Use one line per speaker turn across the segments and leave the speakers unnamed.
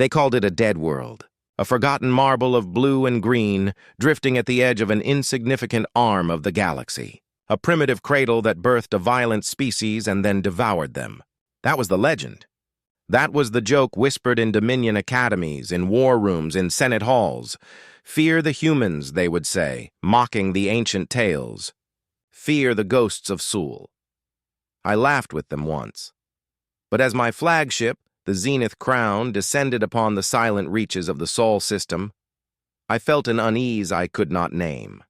They called it a dead world, a forgotten marble of blue and green drifting at the edge of an insignificant arm of the galaxy, a primitive cradle that birthed a violent species and then devoured them. That was the legend. That was the joke whispered in Dominion academies, in war rooms, in Senate halls. Fear the humans, they would say, mocking the ancient tales. Fear the ghosts of Sul. I laughed with them once. But as my flagship, the Zenith Crown, descended upon the silent reaches of the Sol system, I felt an unease I could not name.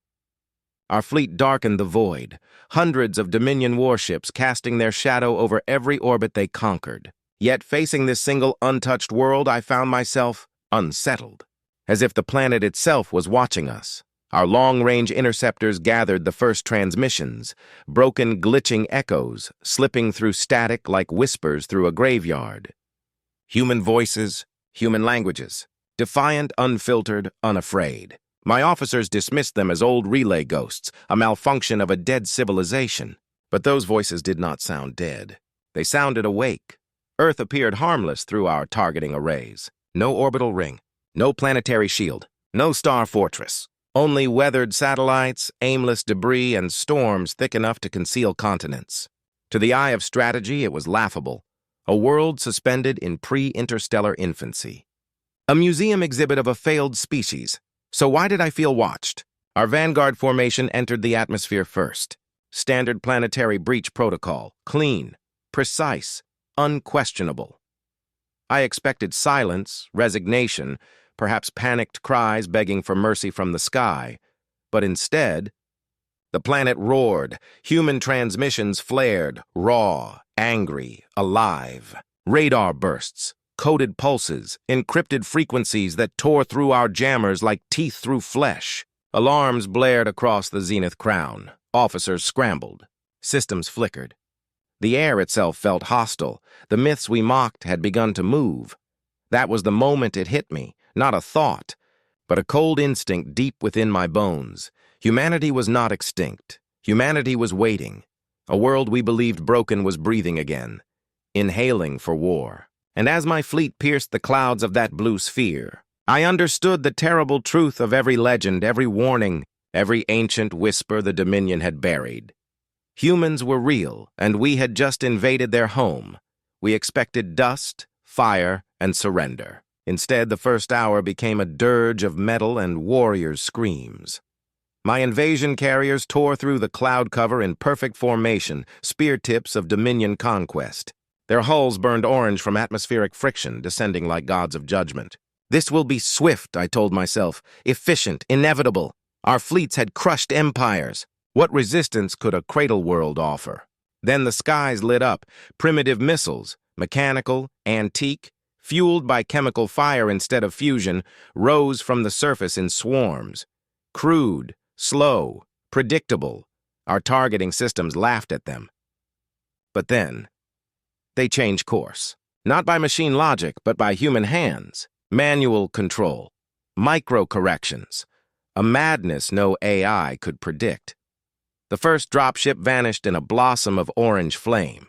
Our fleet darkened the void, hundreds of Dominion warships casting their shadow over every orbit they conquered. Yet facing this single untouched world, I found myself unsettled, as if the planet itself was watching us. Our long-range interceptors gathered the first transmissions, broken, glitching echoes, slipping through static like whispers through a graveyard. Human voices, human languages, defiant, unfiltered, unafraid. My officers dismissed them as old relay ghosts, a malfunction of a dead civilization. But those voices did not sound dead. They sounded awake. Earth appeared harmless through our targeting arrays. No orbital ring, no planetary shield, no star fortress. Only weathered satellites, aimless debris, and storms thick enough to conceal continents. To the eye of strategy, it was laughable. A world suspended in pre-interstellar infancy. A museum exhibit of a failed species. So why did I feel watched? Our Vanguard formation entered the atmosphere first. Standard planetary breach protocol. Clean, precise, unquestionable. I expected silence, resignation, perhaps panicked cries begging for mercy from the sky. But instead, the planet roared, human transmissions flared, raw, angry, alive. Radar bursts, coded pulses, encrypted frequencies that tore through our jammers like teeth through flesh. Alarms blared across the Zenith Crown. Officers scrambled. Systems flickered. The air itself felt hostile. The myths we mocked had begun to move. That was the moment it hit me, not a thought, but a cold instinct deep within my bones. Humanity was not extinct. Humanity was waiting. A world we believed broken was breathing again, inhaling for war. And as my fleet pierced the clouds of that blue sphere, I understood the terrible truth of every legend, every warning, every ancient whisper the Dominion had buried. Humans were real, and we had just invaded their home. We expected dust, fire, and surrender. Instead, the first hour became a dirge of metal and warriors' screams. My invasion carriers tore through the cloud cover in perfect formation, spear tips of Dominion conquest. Their hulls burned orange from atmospheric friction, descending like gods of judgment. This will be swift, I told myself, efficient, inevitable. Our fleets had crushed empires. What resistance could a cradle world offer? Then the skies lit up. Primitive missiles, mechanical, antique, fueled by chemical fire instead of fusion, rose from the surface in swarms. Crude, slow, predictable. Our targeting systems laughed at them. But then, they changed course. Not by machine logic, but by human hands. Manual control. Micro-corrections. A madness no AI could predict. The first dropship vanished in a blossom of orange flame.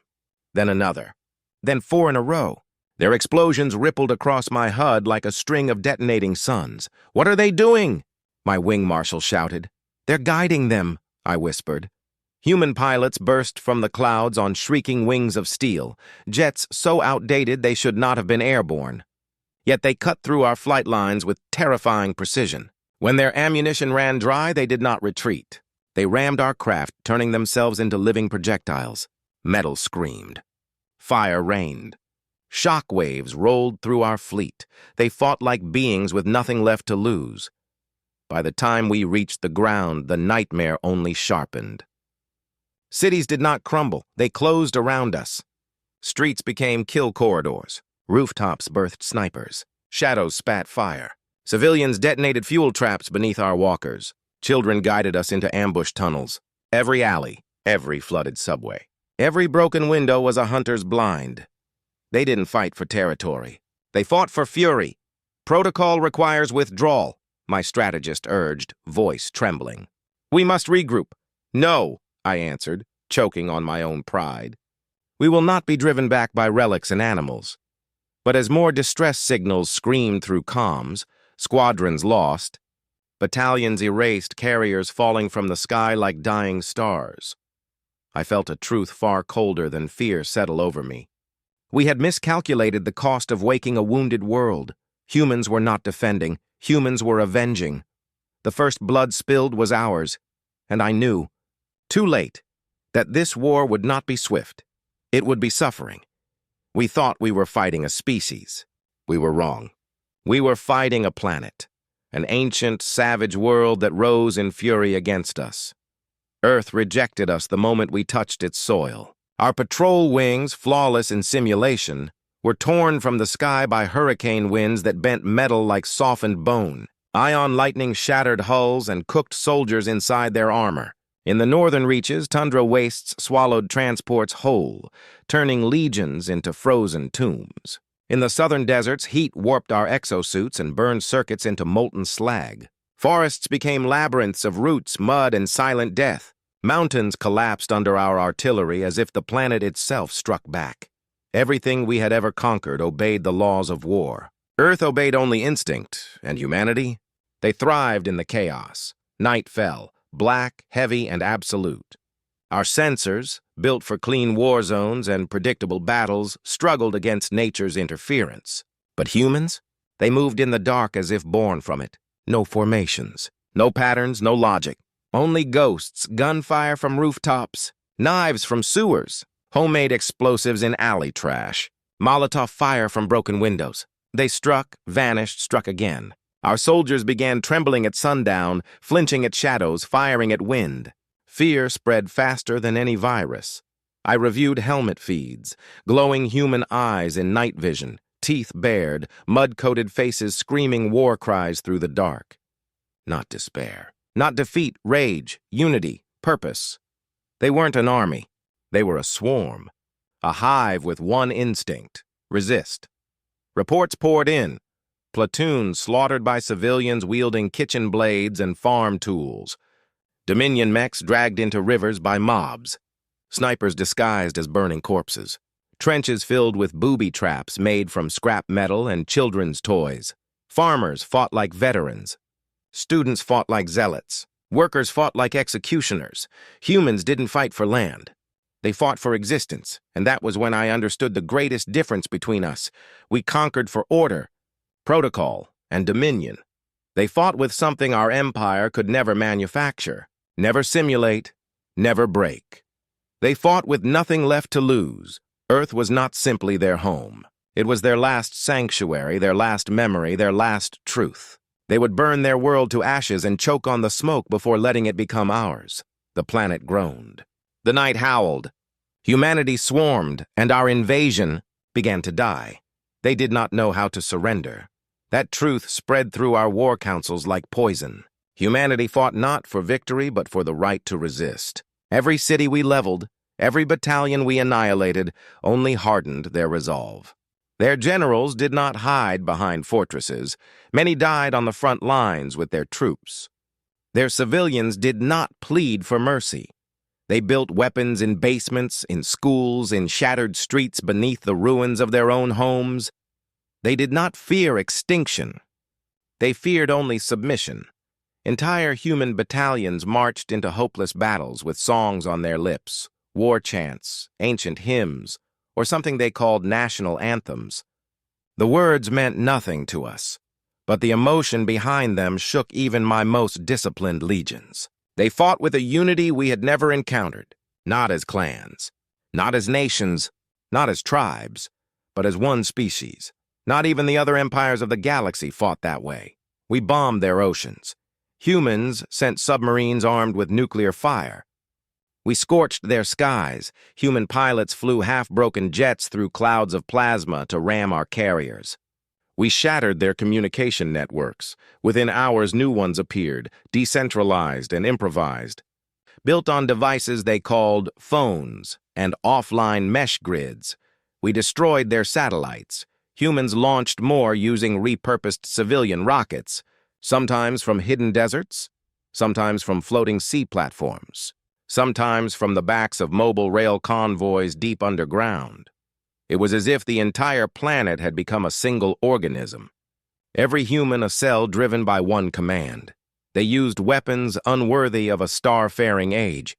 Then another. Then 4 in a row. Their explosions rippled across my HUD like a string of detonating suns. "What are they doing?" my wing marshal shouted. "They're guiding them," I whispered. Human pilots burst from the clouds on shrieking wings of steel, jets so outdated they should not have been airborne. Yet they cut through our flight lines with terrifying precision. When their ammunition ran dry, they did not retreat. They rammed our craft, turning themselves into living projectiles. Metal screamed. Fire rained. Shock waves rolled through our fleet. They fought like beings with nothing left to lose. By the time we reached the ground, the nightmare only sharpened. Cities did not crumble. They closed around us. Streets became kill corridors. Rooftops birthed snipers. Shadows spat fire. Civilians detonated fuel traps beneath our walkers. Children guided us into ambush tunnels. Every alley, every flooded subway. Every broken window was a hunter's blind. They didn't fight for territory. They fought for fury. "Protocol requires withdrawal," my strategist urged, voice trembling. "We must regroup." "No," I answered, choking on my own pride. "We will not be driven back by relics and animals. But as more distress signals screamed through comms, squadrons lost, battalions erased, carriers falling from the sky like dying stars, I felt a truth far colder than fear settle over me. We had miscalculated the cost of waking a wounded world. Humans were not defending. Humans were avenging. The first blood spilled was ours, and I knew, too late, that this war would not be swift. It would be suffering. We thought we were fighting a species. We were wrong. We were fighting a planet, an ancient, savage world that rose in fury against us. Earth rejected us the moment we touched its soil. Our patrol wings, flawless in simulation, were torn from the sky by hurricane winds that bent metal like softened bone. Ion lightning shattered hulls and cooked soldiers inside their armor. In the northern reaches, tundra wastes swallowed transports whole, turning legions into frozen tombs. In the southern deserts, heat warped our exosuits and burned circuits into molten slag. Forests became labyrinths of roots, mud, and silent death. Mountains collapsed under our artillery as if the planet itself struck back. Everything we had ever conquered obeyed the laws of war. Earth obeyed only instinct, and humanity? They thrived in the chaos. Night fell, black, heavy, and absolute. Our sensors, built for clean war zones and predictable battles, struggled against nature's interference. But humans? They moved in the dark as if born from it. No formations, no patterns, no logic. Only ghosts, gunfire from rooftops, knives from sewers, homemade explosives in alley trash, Molotov fire from broken windows. They struck, vanished, struck again. Our soldiers began trembling at sundown, flinching at shadows, firing at wind. Fear spread faster than any virus. I reviewed helmet feeds, glowing human eyes in night vision, teeth bared, mud-coated faces screaming war cries through the dark. Not despair. Not defeat, rage, unity, purpose. They weren't an army. They were a swarm. A hive with one instinct: resist. Reports poured in. Platoons slaughtered by civilians wielding kitchen blades and farm tools. Dominion mechs dragged into rivers by mobs. Snipers disguised as burning corpses. Trenches filled with booby traps made from scrap metal and children's toys. Farmers fought like veterans. Students fought like zealots. Workers fought like executioners. Humans didn't fight for land. They fought for existence, and that was when I understood the greatest difference between us. We conquered for order, protocol, and dominion. They fought with something our empire could never manufacture, never simulate, never break. They fought with nothing left to lose. Earth was not simply their home. It was their last sanctuary, their last memory, their last truth. They would burn their world to ashes and choke on the smoke before letting it become ours. The planet groaned. The night howled. Humanity swarmed, and our invasion began to die. They did not know how to surrender. That truth spread through our war councils like poison. Humanity fought not for victory, but for the right to resist. Every city we leveled, every battalion we annihilated, only hardened their resolve. Their generals did not hide behind fortresses. Many died on the front lines with their troops. Their civilians did not plead for mercy. They built weapons in basements, in schools, in shattered streets beneath the ruins of their own homes. They did not fear extinction. They feared only submission. Entire human battalions marched into hopeless battles with songs on their lips, war chants, ancient hymns, or something they called national anthems. The words meant nothing to us, but the emotion behind them shook even my most disciplined legions. They fought with a unity we had never encountered, not as clans, not as nations, not as tribes, but as one species. Not even the other empires of the galaxy fought that way. We bombed their oceans. Humans sent submarines armed with nuclear fire. We scorched their skies. Human pilots flew half-broken jets through clouds of plasma to ram our carriers. We shattered their communication networks. Within hours, new ones appeared, decentralized and improvised. Built on devices they called phones and offline mesh grids. We destroyed their satellites. Humans launched more using repurposed civilian rockets, sometimes from hidden deserts, sometimes from floating sea platforms, sometimes from the backs of mobile rail convoys deep underground. It was as if the entire planet had become a single organism. Every human a cell driven by one command. They used weapons unworthy of a star-faring age,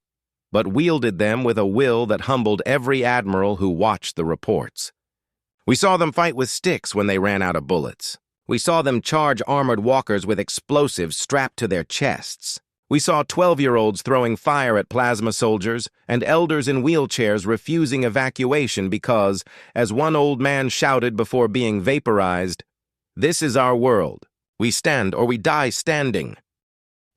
but wielded them with a will that humbled every admiral who watched the reports. We saw them fight with sticks when they ran out of bullets. We saw them charge armored walkers with explosives strapped to their chests. We saw 12-year-olds throwing fire at plasma soldiers and elders in wheelchairs refusing evacuation because, as one old man shouted before being vaporized, "This is our world. We stand or we die standing."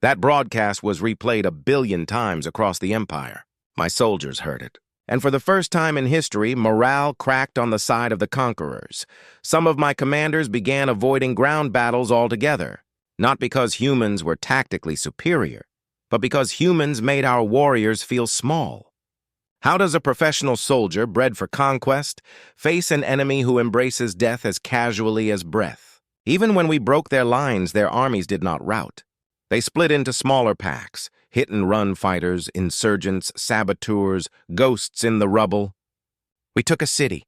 That broadcast was replayed 1 billion times across the Empire. My soldiers heard it. And for the first time in history, morale cracked on the side of the conquerors. Some of my commanders began avoiding ground battles altogether, not because humans were tactically superior, but because humans made our warriors feel small. How does a professional soldier, bred for conquest, face an enemy who embraces death as casually as breath? Even when we broke their lines, their armies did not rout. They split into smaller packs, hit-and-run fighters, insurgents, saboteurs, ghosts in the rubble. We took a city,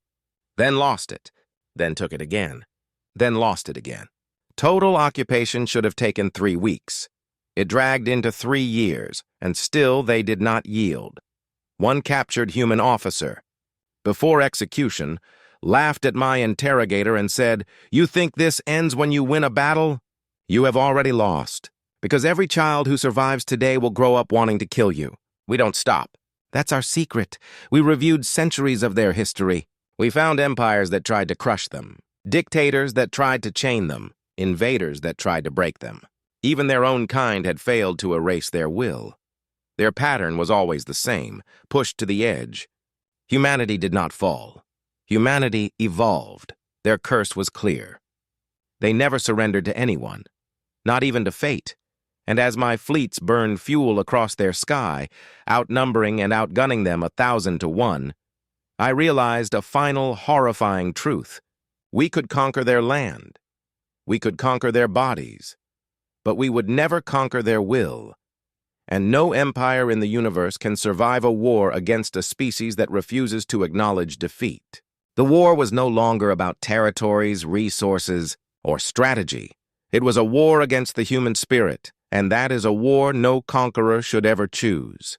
then lost it, then took it again, then lost it again. Total occupation should have taken 3 weeks. It dragged into 3 years, and still they did not yield. One captured human officer, before execution, laughed at my interrogator and said, "You think this ends when you win a battle? You have already lost. Because every child who survives today will grow up wanting to kill you. We don't stop. That's our secret. We reviewed centuries of their history. We found empires that tried to crush them, dictators that tried to chain them, invaders that tried to break them. Even their own kind had failed to erase their will. Their pattern was always the same, pushed to the edge. Humanity did not fall. Humanity evolved. Their curse was clear. They never surrendered to anyone, not even to fate. And as my fleets burned fuel across their sky, outnumbering and outgunning them 1,000 to 1, I realized a final horrifying truth. We could conquer their land. We could conquer their bodies. But we would never conquer their will. And no empire in the universe can survive a war against a species that refuses to acknowledge defeat. The war was no longer about territories, resources, or strategy. It was a war against the human spirit, and that is a war no conqueror should ever choose.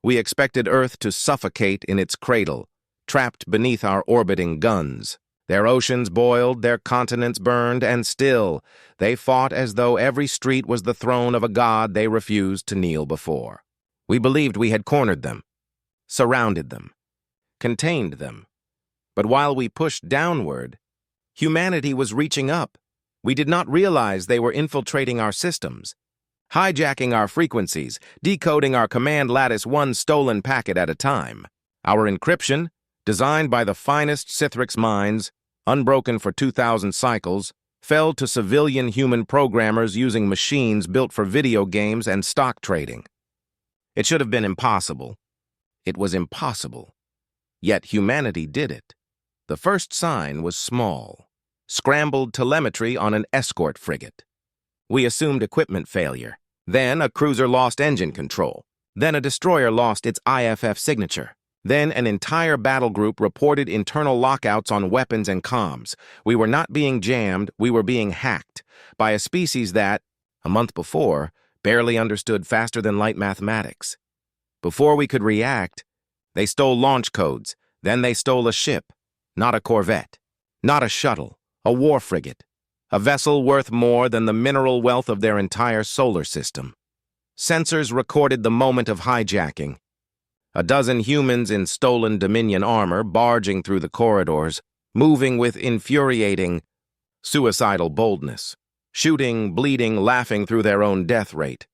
We expected Earth to suffocate in its cradle, trapped beneath our orbiting guns. Their oceans boiled, their continents burned, and still, they fought as though every street was the throne of a god they refused to kneel before. We believed we had cornered them, surrounded them, contained them. But while we pushed downward, humanity was reaching up. We did not realize they were infiltrating our systems, hijacking our frequencies, decoding our command lattice one stolen packet at a time. Our encryption, designed by the finest Sithrix minds, unbroken for 2,000 cycles, fell to civilian human programmers using machines built for video games and stock trading. It should have been impossible. It was impossible. Yet humanity did it. The first sign was small. Scrambled telemetry on an escort frigate. We assumed equipment failure. Then a cruiser lost engine control. Then a destroyer lost its IFF signature. Then an entire battle group reported internal lockouts on weapons and comms. We were not being jammed, we were being hacked by a species that, a month before, barely understood faster-than-light mathematics. Before we could react, they stole launch codes. Then they stole a ship, not a corvette, not a shuttle, a war frigate, a vessel worth more than the mineral wealth of their entire solar system. Sensors recorded the moment of hijacking. A dozen humans in stolen Dominion armor barging through the corridors, moving with infuriating, suicidal boldness, shooting, bleeding, laughing through their own death rate.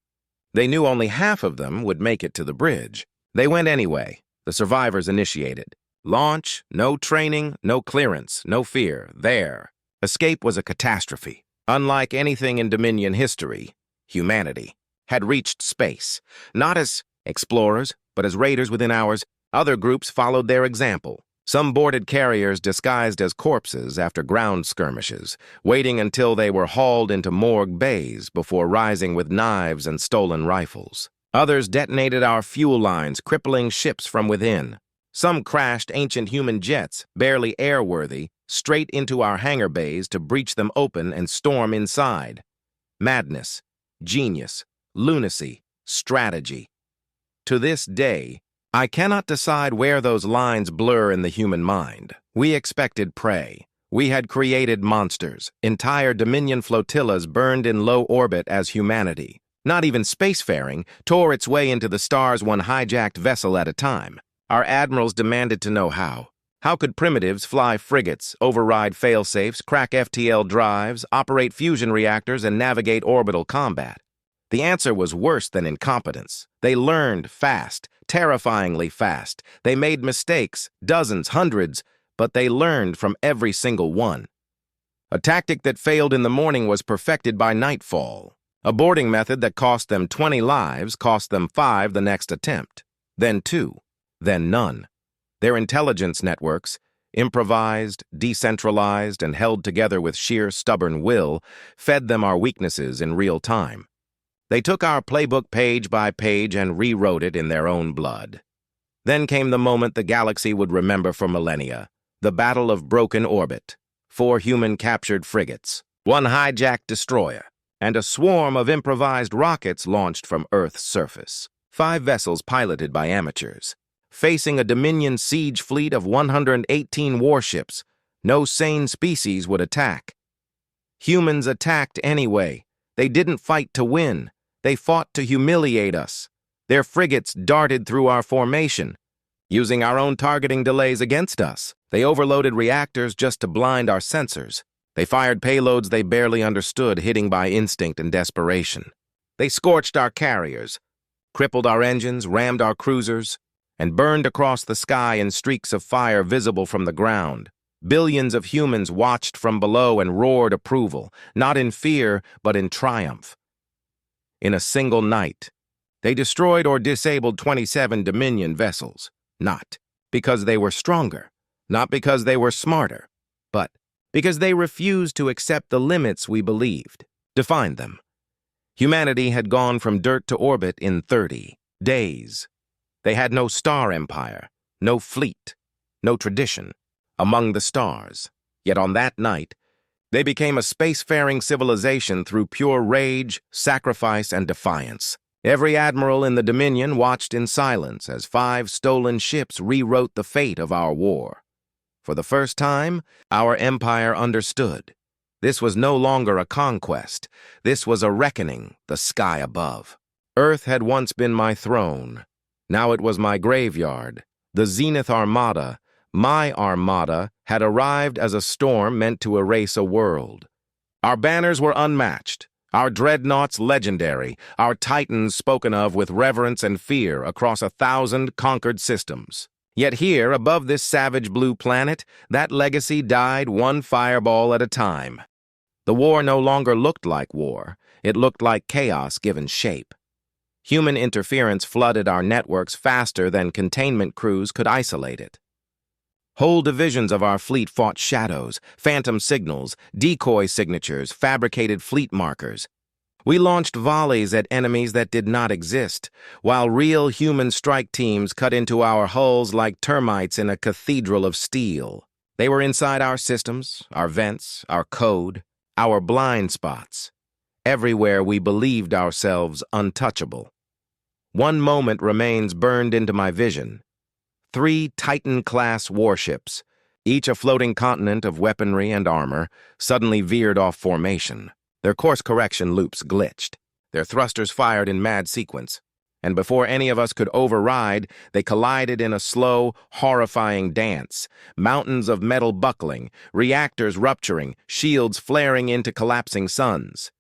They knew only half of them would make it to the bridge. They went anyway. The survivors initiated. Launch, no training, no clearance, no fear. There. Escape was a catastrophe. Unlike anything in Dominion history, humanity had reached space, not as explorers, but as raiders within hours. Other groups followed their example. Some boarded carriers disguised as corpses after ground skirmishes, waiting until they were hauled into morgue bays before rising with knives and stolen rifles. Others detonated our fuel lines, crippling ships from within. Some crashed ancient human jets, barely airworthy, straight into our hangar bays to breach them open and storm inside. Madness, genius, lunacy, strategy. To this day, I cannot decide where those lines blur in the human mind. We expected prey. We had created monsters. Entire Dominion flotillas burned in low orbit as humanity. Not even spacefaring tore its way into the stars one hijacked vessel at a time. Our admirals demanded to know how. How could primitives fly frigates, override failsafes, crack FTL drives, operate fusion reactors, and navigate orbital combat? The answer was worse than incompetence. They learned fast, terrifyingly fast. They made mistakes, dozens, hundreds, but they learned from every single one. A tactic that failed in the morning was perfected by nightfall. A boarding method that cost them 20 lives cost them 5 the next attempt, then 2, then none. Their intelligence networks, improvised, decentralized, and held together with sheer stubborn will, fed them our weaknesses in real time. They took our playbook page by page and rewrote it in their own blood. Then came the moment the galaxy would remember for millennia, the Battle of Broken Orbit. 4 human-captured frigates, 1 hijacked destroyer, and a swarm of improvised rockets launched from Earth's surface. 5 vessels piloted by amateurs. Facing a Dominion siege fleet of 118 warships, no sane species would attack. Humans attacked anyway. They didn't fight to win. They fought to humiliate us. Their frigates darted through our formation, using our own targeting delays against us. They overloaded reactors just to blind our sensors. They fired payloads they barely understood, hitting by instinct and desperation. They scorched our carriers, crippled our engines, rammed our cruisers, and burned across the sky in streaks of fire visible from the ground. Billions of humans watched from below and roared approval, not in fear, but in triumph. In a single night, they destroyed or disabled 27 Dominion vessels, not because they were stronger, not because they were smarter, but because they refused to accept the limits we believed, defined them. Humanity had gone from dirt to orbit in 30 days. They had no star empire, no fleet, no tradition among the stars. Yet on that night, they became a spacefaring civilization through pure rage, sacrifice, and defiance. Every admiral in the Dominion watched in silence as 5 stolen ships rewrote the fate of our war. For the first time, our empire understood. This was no longer a conquest. This was a reckoning, the sky above. Earth had once been my throne. Now it was my graveyard. The Zenith Armada, my armada, had arrived as a storm meant to erase a world. Our banners were unmatched, our dreadnoughts legendary, our titans spoken of with reverence and fear across 1,000 conquered systems. Yet here, above this savage blue planet, that legacy died one fireball at a time. The war no longer looked like war. It looked like chaos given shape. Human interference flooded our networks faster than containment crews could isolate it. Whole divisions of our fleet fought shadows, phantom signals, decoy signatures, fabricated fleet markers. We launched volleys at enemies that did not exist, while real human strike teams cut into our hulls like termites in a cathedral of steel. They were inside our systems, our vents, our code, our blind spots. Everywhere we believed ourselves untouchable. One moment remains burned into my vision. 3 Titan-class warships, each a floating continent of weaponry and armor, suddenly veered off formation. Their course correction loops glitched. Their thrusters fired in mad sequence. And before any of us could override, they collided in a slow, horrifying dance. Mountains of metal buckling, reactors rupturing, shields flaring into collapsing suns.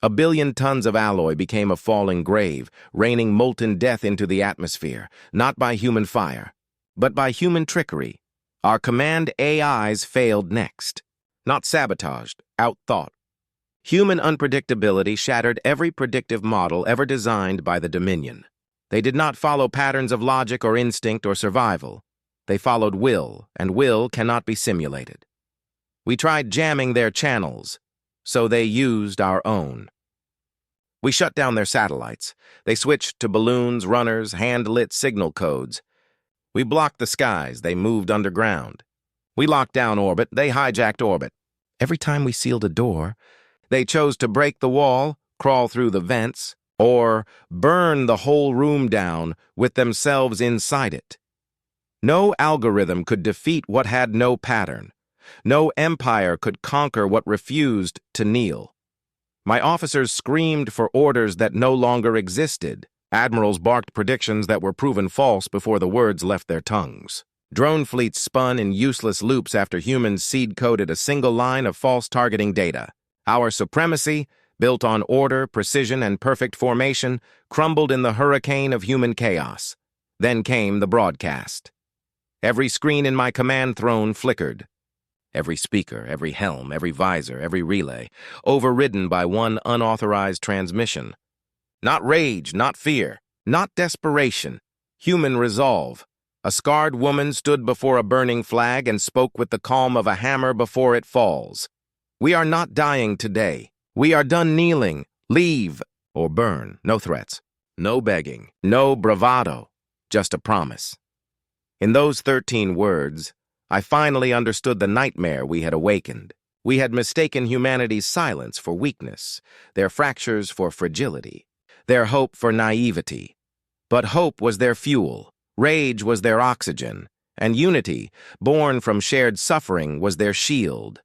1 billion tons of alloy became a falling grave, raining molten death into the atmosphere, not by human fire, but by human trickery. Our command AIs failed next. Not sabotaged, outthought. Human unpredictability shattered every predictive model ever designed by the Dominion. They did not follow patterns of logic or instinct or survival. They followed will, and will cannot be simulated. We tried jamming their channels, so they used our own. We shut down their satellites. They switched to balloons, runners, hand-lit signal codes. We blocked the skies, they moved underground. We locked down orbit, they hijacked orbit. Every time we sealed a door, they chose to break the wall, crawl through the vents, or burn the whole room down with themselves inside it. No algorithm could defeat what had no pattern. No empire could conquer what refused to kneel. My officers screamed for orders that no longer existed. Admirals barked predictions that were proven false before the words left their tongues. Drone fleets spun in useless loops after humans seed-coded a single line of false targeting data. Our supremacy, built on order, precision, and perfect formation, crumbled in the hurricane of human chaos. Then came the broadcast. Every screen in my command throne flickered. Every speaker, every helm, every visor, every relay, overridden by one unauthorized transmission. Not rage, not fear, not desperation. Human resolve. A scarred woman stood before a burning flag and spoke with the calm of a hammer before it falls. We are not dying today. We are done kneeling. Leave or burn. No threats. No begging. No bravado. Just a promise. In those 13 words, I finally understood the nightmare we had awakened. We had mistaken humanity's silence for weakness, their fractures for fragility, their hope for naivety. But hope was their fuel. Rage was their oxygen, and unity, born from shared suffering, was their shield.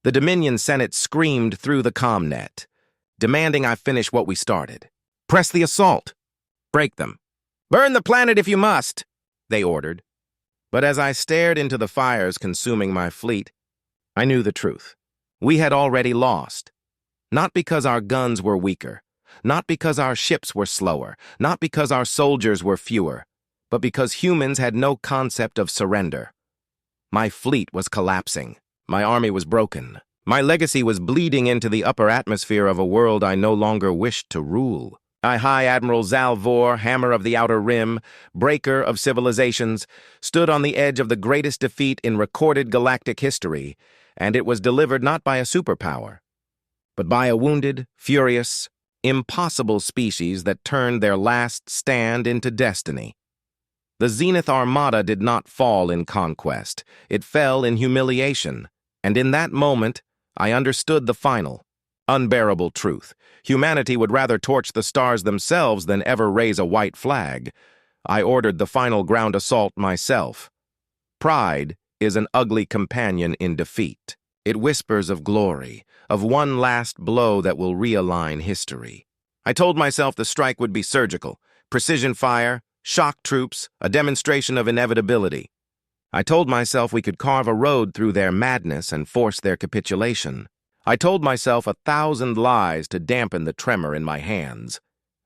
The Dominion Senate screamed through the commnet, demanding I finish what we started. Press the assault. Break them. Burn the planet if you must, they ordered. But as I stared into the fires consuming my fleet, I knew the truth. We had already lost. Not because our guns were weaker, not because our ships were slower, not because our soldiers were fewer, but because humans had no concept of surrender. My fleet was collapsing. My army was broken. My legacy was bleeding into the upper atmosphere of a world I no longer wished to rule. High Admiral Zalvor, Hammer of the Outer Rim, Breaker of Civilizations, stood on the edge of the greatest defeat in recorded galactic history, and it was delivered not by a superpower, but by a wounded, furious, impossible species that turned their last stand into destiny. The Zenith Armada did not fall in conquest. It fell in humiliation. And in that moment, I understood the final, unbearable truth. Humanity would rather torch the stars themselves than ever raise a white flag. I ordered the final ground assault myself. Pride is an ugly companion in defeat. It whispers of glory, of one last blow that will realign history. I told myself the strike would be surgical, precision fire, shock troops, a demonstration of inevitability. I told myself we could carve a road through their madness and force their capitulation. I told myself 1,000 lies to dampen the tremor in my hands.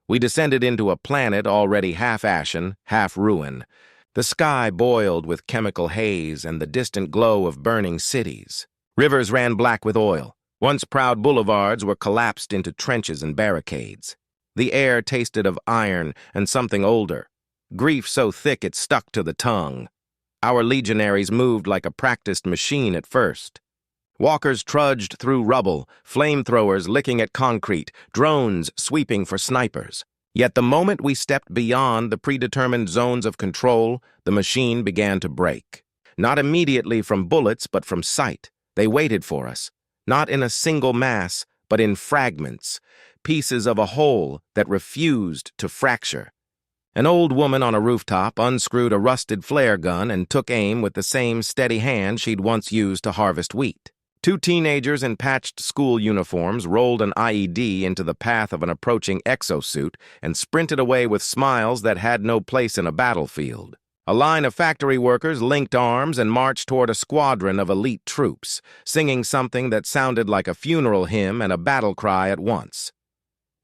We descended into a planet already half-ashen, half-ruin. The sky boiled with chemical haze and the distant glow of burning cities. Rivers ran black with oil. Once proud boulevards were collapsed into trenches and barricades. The air tasted of iron and something older. Grief so thick it stuck to the tongue. Our legionaries moved like a practiced machine at first. Walkers trudged through rubble, flamethrowers licking at concrete, drones sweeping for snipers. Yet the moment we stepped beyond the predetermined zones of control, the machine began to break. Not immediately from bullets, but from sight. They waited for us, not in a single mass, but in fragments, pieces of a whole that refused to fracture. An old woman on a rooftop unscrewed a rusted flare gun and took aim with the same steady hand she'd once used to harvest wheat. 2 teenagers in patched school uniforms rolled an IED into the path of an approaching exosuit and sprinted away with smiles that had no place in a battlefield. A line of factory workers linked arms and marched toward a squadron of elite troops, singing something that sounded like a funeral hymn and a battle cry at once.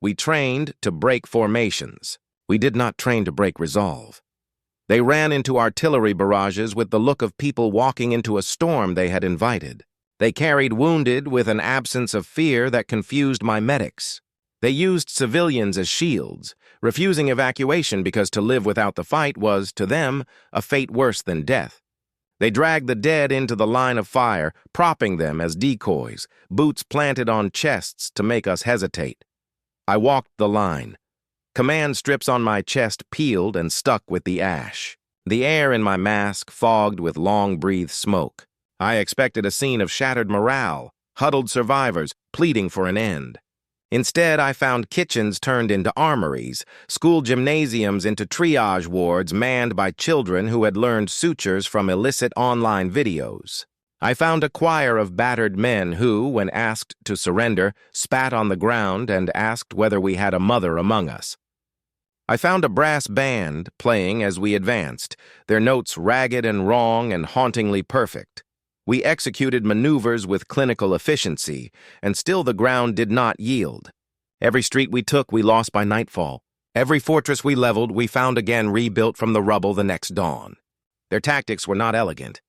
We trained to break formations. We did not train to break resolve. They ran into artillery barrages with the look of people walking into a storm they had invited. They carried wounded with an absence of fear that confused my medics. They used civilians as shields, refusing evacuation because to live without the fight was, to them, a fate worse than death. They dragged the dead into the line of fire, propping them as decoys, boots planted on chests to make us hesitate. I walked the line. Command strips on my chest peeled and stuck with the ash. The air in my mask fogged with long-breathed smoke. I expected a scene of shattered morale, huddled survivors pleading for an end. Instead, I found kitchens turned into armories, school gymnasiums into triage wards manned by children who had learned sutures from illicit online videos. I found a choir of battered men who, when asked to surrender, spat on the ground and asked whether we had a mother among us. I found a brass band playing as we advanced, their notes ragged and wrong and hauntingly perfect. We executed maneuvers with clinical efficiency, and still the ground did not yield. Every street we took, we lost by nightfall. Every fortress we leveled, we found again rebuilt from the rubble the next dawn. Their tactics were not elegant.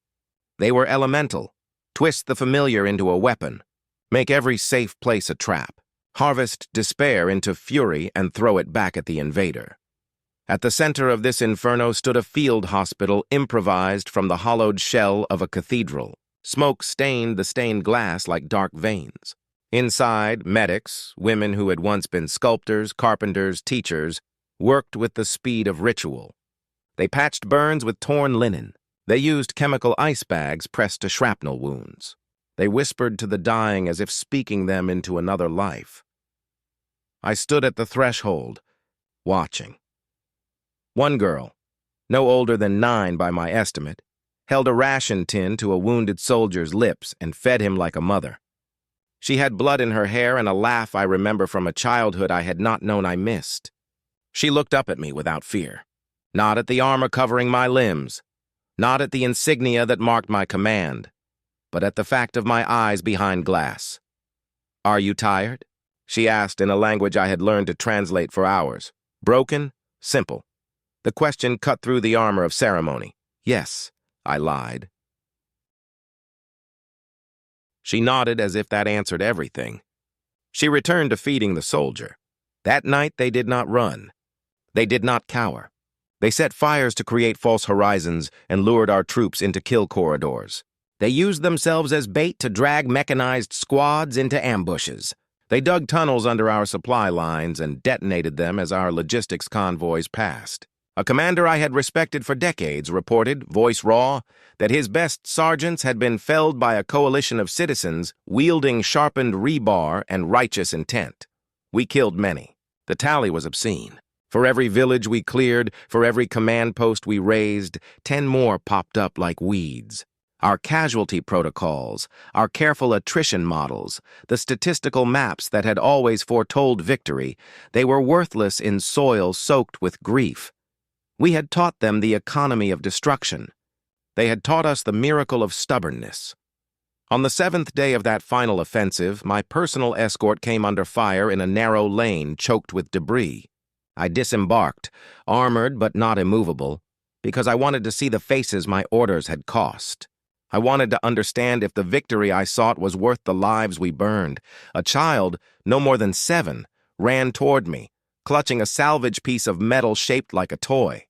They were elemental. Twist the familiar into a weapon. Make every safe place a trap. Harvest despair into fury and throw it back at the invader. At the center of this inferno stood a field hospital improvised from the hollowed shell of a cathedral. Smoke stained the stained glass like dark veins. Inside, medics, women who had once been sculptors, carpenters, teachers, worked with the speed of ritual. They patched burns with torn linen. They used chemical ice bags pressed to shrapnel wounds. They whispered to the dying as if speaking them into another life. I stood at the threshold, watching. One girl, no older than 9 by my estimate, held a ration tin to a wounded soldier's lips and fed him like a mother. She had blood in her hair and a laugh I remember from a childhood I had not known I missed. She looked up at me without fear, not at the armor covering my limbs, not at the insignia that marked my command, but at the fact of my eyes behind glass. "Are you tired?" she asked in a language I had learned to translate for hours. Broken? Simple. The question cut through the armor of ceremony. "Yes," I lied. She nodded as if that answered everything. She returned to feeding the soldier. That night they did not run. They did not cower. They set fires to create false horizons and lured our troops into kill corridors. They used themselves as bait to drag mechanized squads into ambushes. They dug tunnels under our supply lines and detonated them as our logistics convoys passed. A commander I had respected for decades reported, voice raw, that his best sergeants had been felled by a coalition of citizens wielding sharpened rebar and righteous intent. We killed many. The tally was obscene. For every village we cleared, for every command post we razed, 10 more popped up like weeds. Our casualty protocols, our careful attrition models, the statistical maps that had always foretold victory, they were worthless in soil soaked with grief. We had taught them the economy of destruction. They had taught us the miracle of stubbornness. On the 7th day of that final offensive, my personal escort came under fire in a narrow lane choked with debris. I disembarked, armored but not immovable, because I wanted to see the faces my orders had cost. I wanted to understand if the victory I sought was worth the lives we burned. A child, no more than 7, ran toward me, clutching a salvage piece of metal shaped like a toy.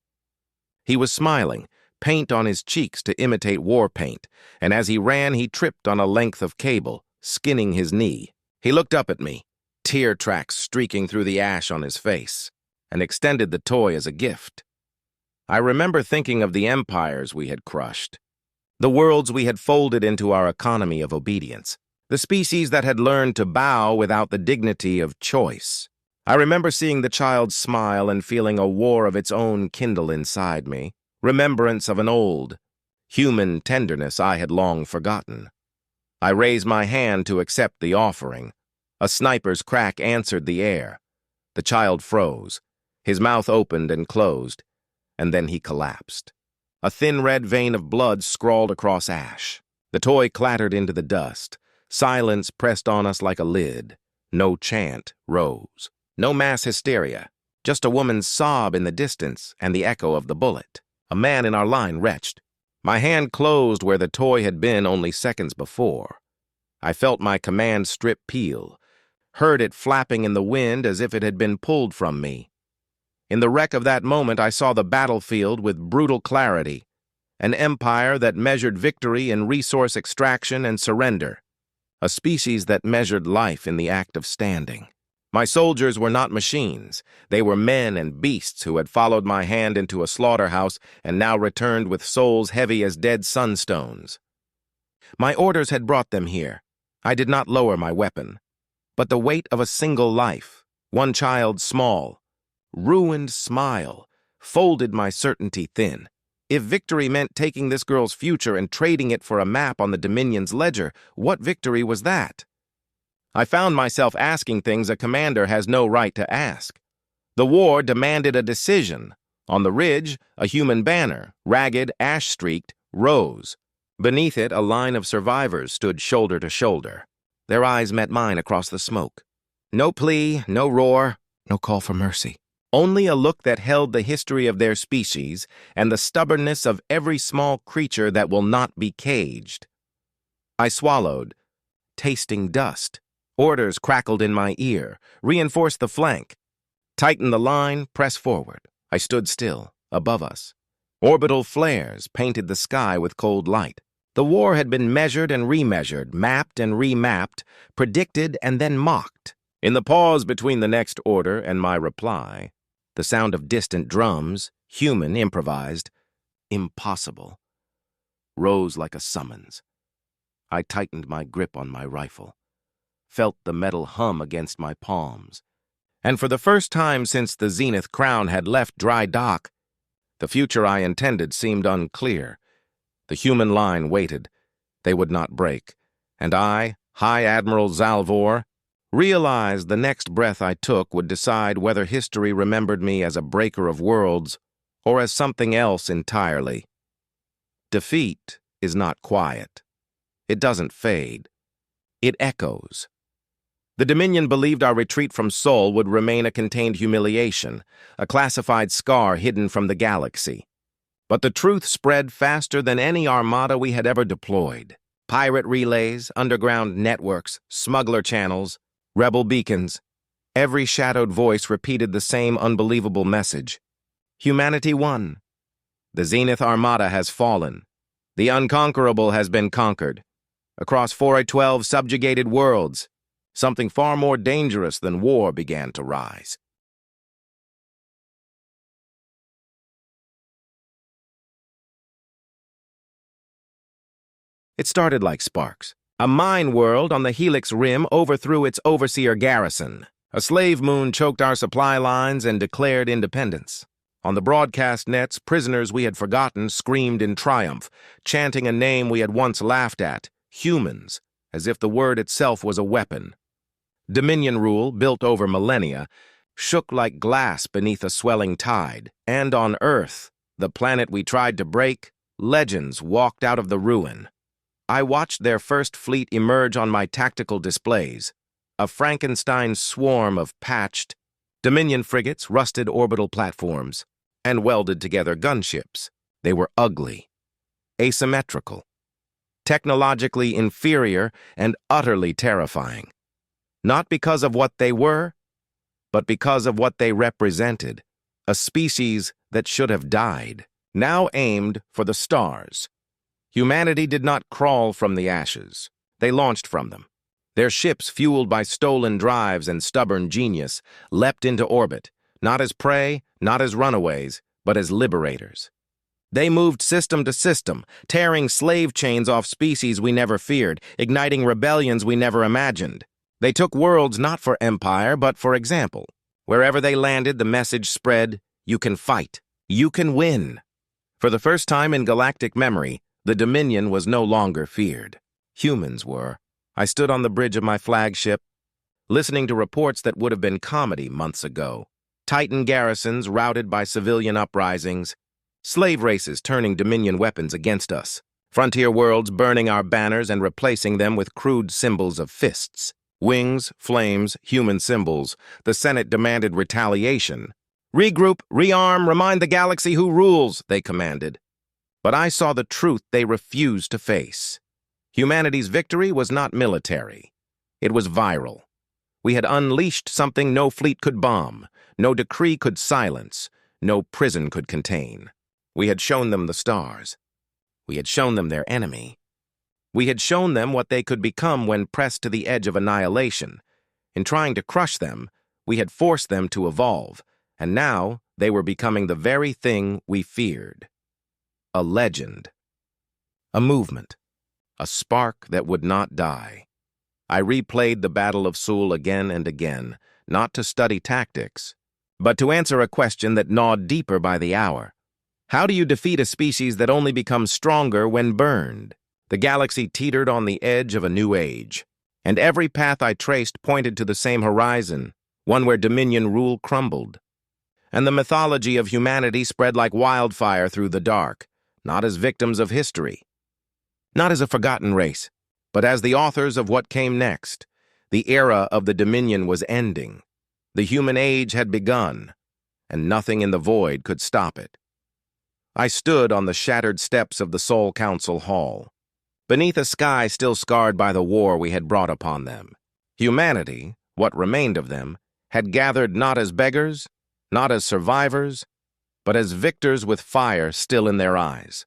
He was smiling, paint on his cheeks to imitate war paint, and as he ran, he tripped on a length of cable, skinning his knee. He looked up at me, tear tracks streaking through the ash on his face, and extended the toy as a gift. I remember thinking of the empires we had crushed, the worlds we had folded into our economy of obedience, the species that had learned to bow without the dignity of choice. I remember seeing the child smile and feeling a war of its own kindle inside me, remembrance of an old, human tenderness I had long forgotten. I raised my hand to accept the offering. A sniper's crack answered the air. The child froze. His mouth opened and closed, and then he collapsed. A thin red vein of blood scrawled across ash. The toy clattered into the dust. Silence pressed on us like a lid. No chant rose. No mass hysteria, just a woman's sob in the distance and the echo of the bullet. A man in our line retched. My hand closed where the toy had been only seconds before. I felt my command strip peel, heard it flapping in the wind as if it had been pulled from me. In the wreck of that moment, I saw the battlefield with brutal clarity, an empire that measured victory in resource extraction and surrender, a species that measured life in the act of standing. My soldiers were not machines. They were men and beasts who had followed my hand into a slaughterhouse and now returned with souls heavy as dead sunstones. My orders had brought them here. I did not lower my weapon. But the weight of a single life, one child small, ruined smile, folded my certainty thin. If victory meant taking this girl's future and trading it for a map on the Dominion's ledger, what victory was that? I found myself asking things a commander has no right to ask. The war demanded a decision. On the ridge, a human banner, ragged, ash-streaked, rose. Beneath it, a line of survivors stood shoulder to shoulder. Their eyes met mine across the smoke. No plea, no roar, no call for mercy. Only a look that held the history of their species and the stubbornness of every small creature that will not be caged. I swallowed, tasting dust. Orders crackled in my ear. Reinforce the flank. Tighten the line, press forward. I stood still, above us. Orbital flares painted the sky with cold light. The war had been measured and remeasured, mapped and remapped, predicted and then mocked. In the pause between the next order and my reply, the sound of distant drums, human, improvised, impossible, rose like a summons. I tightened my grip on my rifle, felt the metal hum against my palms, and for the first time since the Zenith Crown had left dry dock, the future I intended seemed unclear. The human line waited. They would not break, and I, High Admiral Zalvor, realized the next breath I took would decide whether history remembered me as a breaker of worlds or as something else entirely. Defeat is not quiet. It doesn't fade. It echoes. The Dominion believed our retreat from Sol would remain a contained humiliation, a classified scar hidden from the galaxy. But the truth spread faster than any armada we had ever deployed. Pirate relays, underground networks, smuggler channels, rebel beacons. Every shadowed voice repeated the same unbelievable message. Humanity won. The Zenith Armada has fallen. The unconquerable has been conquered. Across 412 subjugated worlds, something far more dangerous than war began to rise. It started like sparks. A mine world on the Helix Rim overthrew its overseer garrison. A slave moon choked our supply lines and declared independence. On the broadcast nets, prisoners we had forgotten screamed in triumph, chanting a name we had once laughed at, humans, as if the word itself was a weapon. Dominion rule, built over millennia, shook like glass beneath a swelling tide. And on Earth, the planet we tried to break, legends walked out of the ruin. I watched their first fleet emerge on my tactical displays, a Frankenstein swarm of patched Dominion frigates, rusted orbital platforms, and welded-together gunships. They were ugly, asymmetrical, technologically inferior, and utterly terrifying. Not because of what they were, but because of what they represented, a species that should have died, now aimed for the stars. Humanity did not crawl from the ashes. They launched from them. Their ships, fueled by stolen drives and stubborn genius, leapt into orbit, not as prey, not as runaways, but as liberators. They moved system to system, tearing slave chains off species we never feared, igniting rebellions we never imagined. They took worlds not for empire, but for example. Wherever they landed, the message spread, you can fight, you can win. For the first time in galactic memory, the Dominion was no longer feared. Humans were. I stood on the bridge of my flagship, listening to reports that would have been comedy months ago. Titan garrisons routed by civilian uprisings, slave races turning Dominion weapons against us, frontier worlds burning our banners and replacing them with crude symbols of fists. Wings, flames, human symbols. The Senate demanded retaliation. Regroup, rearm, remind the galaxy who rules, they commanded. But I saw the truth they refused to face. Humanity's victory was not military. It was viral. We had unleashed something no fleet could bomb, no decree could silence, no prison could contain. We had shown them the stars. We had shown them their enemy. We had shown them what they could become when pressed to the edge of annihilation. In trying to crush them, We had forced them to evolve, and now they were becoming the very thing we feared. A legend. A movement. A spark that would not die. I replayed the Battle of Seoul again and again, not to study tactics, but to answer a question that gnawed deeper by the hour. How do you defeat a species that only becomes stronger when burned? The galaxy teetered on the edge of a new age, and every path I traced pointed to the same horizon, one where dominion rule crumbled. And the mythology of humanity spread like wildfire through the dark, not as victims of history, not as a forgotten race, but as the authors of what came next. The era of the Dominion was ending. The human age had begun, and nothing in the void could stop it. I stood on the shattered steps of the Seoul Council Hall, beneath a sky still scarred by the war we had brought upon them. Humanity, what remained of them, had gathered not as beggars, not as survivors, but as victors with fire still in their eyes.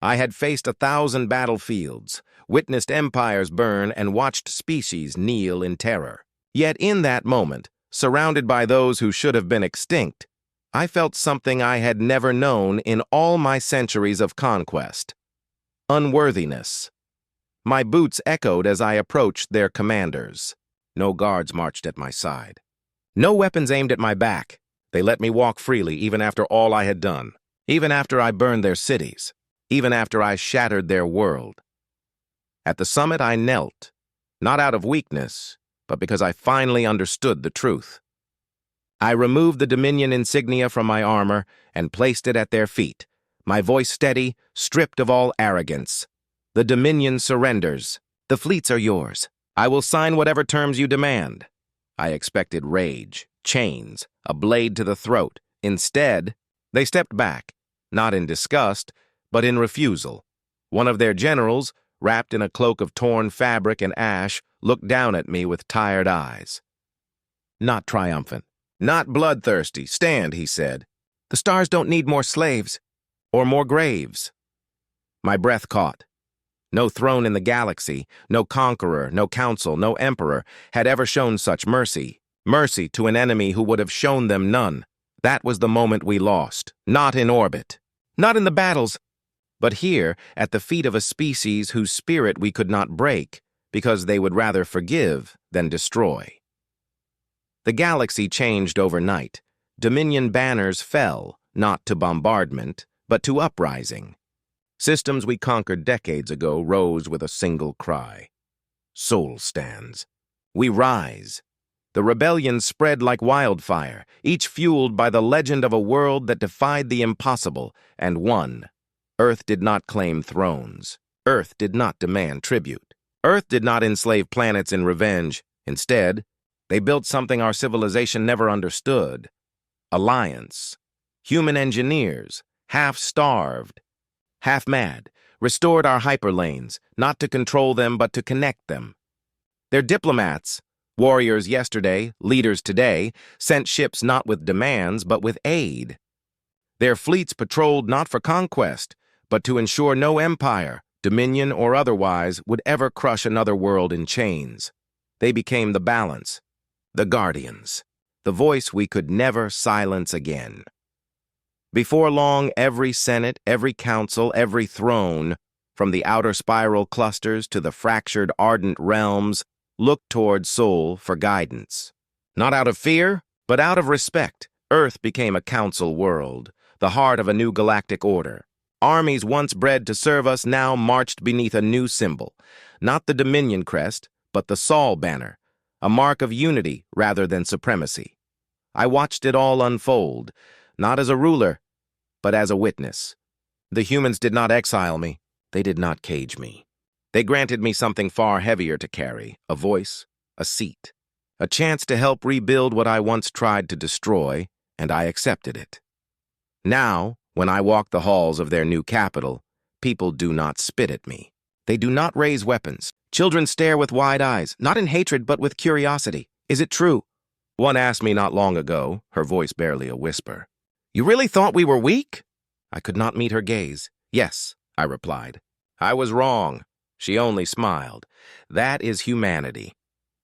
I had faced 1,000 battlefields, witnessed empires burn, and watched species kneel in terror. Yet in that moment, surrounded by those who should have been extinct, I felt something I had never known in all my centuries of conquest. Unworthiness. My boots echoed as I approached their commanders. No guards marched at my side. No weapons aimed at my back. They let me walk freely even after all I had done, even after I burned their cities, even after I shattered their world. At the summit I knelt, not out of weakness, but because I finally understood the truth. I removed the Dominion insignia from my armor and placed it at their feet, my voice steady, stripped of all arrogance. The Dominion surrenders. The fleets are yours. I will sign whatever terms you demand. I expected rage, chains, a blade to the throat. Instead, they stepped back, not in disgust, but in refusal. One of their generals, wrapped in a cloak of torn fabric and ash, looked down at me with tired eyes. Not triumphant, not bloodthirsty. Stand, he said. The stars don't need more slaves, or more graves. My breath caught. No throne in the galaxy, no conqueror, no council, no emperor had ever shown such mercy. Mercy to an enemy who would have shown them none. That was the moment we lost. Not in orbit, not in the battles, but here at the feet of a species whose spirit we could not break because they would rather forgive than destroy. The galaxy changed overnight. Dominion banners fell, not to bombardment, but to uprising. Systems we conquered decades ago rose with a single cry. Seoul stands. We rise. The rebellion spread like wildfire, each fueled by the legend of a world that defied the impossible and won. Earth did not claim thrones. Earth did not demand tribute. Earth did not enslave planets in revenge. Instead, they built something our civilization never understood. Alliance. Human engineers, half-starved, half-mad, restored our hyperlanes, not to control them but to connect them. Their diplomats, warriors yesterday, leaders today, sent ships not with demands but with aid. Their fleets patrolled not for conquest, but to ensure no empire, dominion or otherwise, would ever crush another world in chains. They became the balance, the guardians, the voice we could never silence again. Before long, every senate, every council, every throne, from the outer spiral clusters to the fractured ardent realms, looked toward Seoul for guidance. Not out of fear, but out of respect, Earth became a council world, the heart of a new galactic order. Armies once bred to serve us now marched beneath a new symbol, not the Dominion crest, but the Sol banner, a mark of unity rather than supremacy. I watched it all unfold, not as a ruler, but as a witness. The humans did not exile me. They did not cage me. They granted me something far heavier to carry, a voice, a seat, a chance to help rebuild what I once tried to destroy, and I accepted it. Now, when I walk the halls of their new capital, people do not spit at me. They do not raise weapons. Children stare with wide eyes, not in hatred but with curiosity. Is it true? One asked me not long ago, her voice barely a whisper. You really thought we were weak? I could not meet her gaze. Yes, I replied. I was wrong. She only smiled. That is humanity.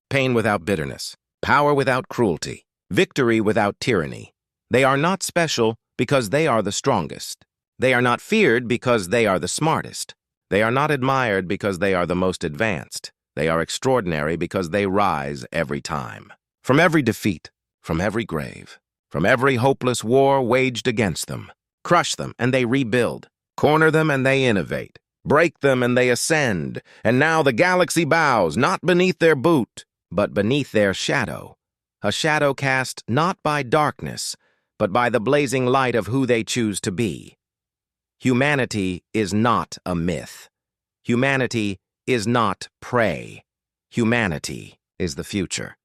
Pain without bitterness. power without cruelty, victory without tyranny. They are not special because they are the strongest. They are not feared because they are the smartest. They are not admired because they are the most advanced. They are extraordinary because they rise every time. From every defeat, from every grave, from every hopeless war waged against them, crush them and they rebuild, corner them and they innovate, break them and they ascend, and now the galaxy bows, not beneath their boot, but beneath their shadow, a shadow cast not by darkness, but by the blazing light of who they choose to be. Humanity is not a myth. Humanity is not prey. Humanity is the future.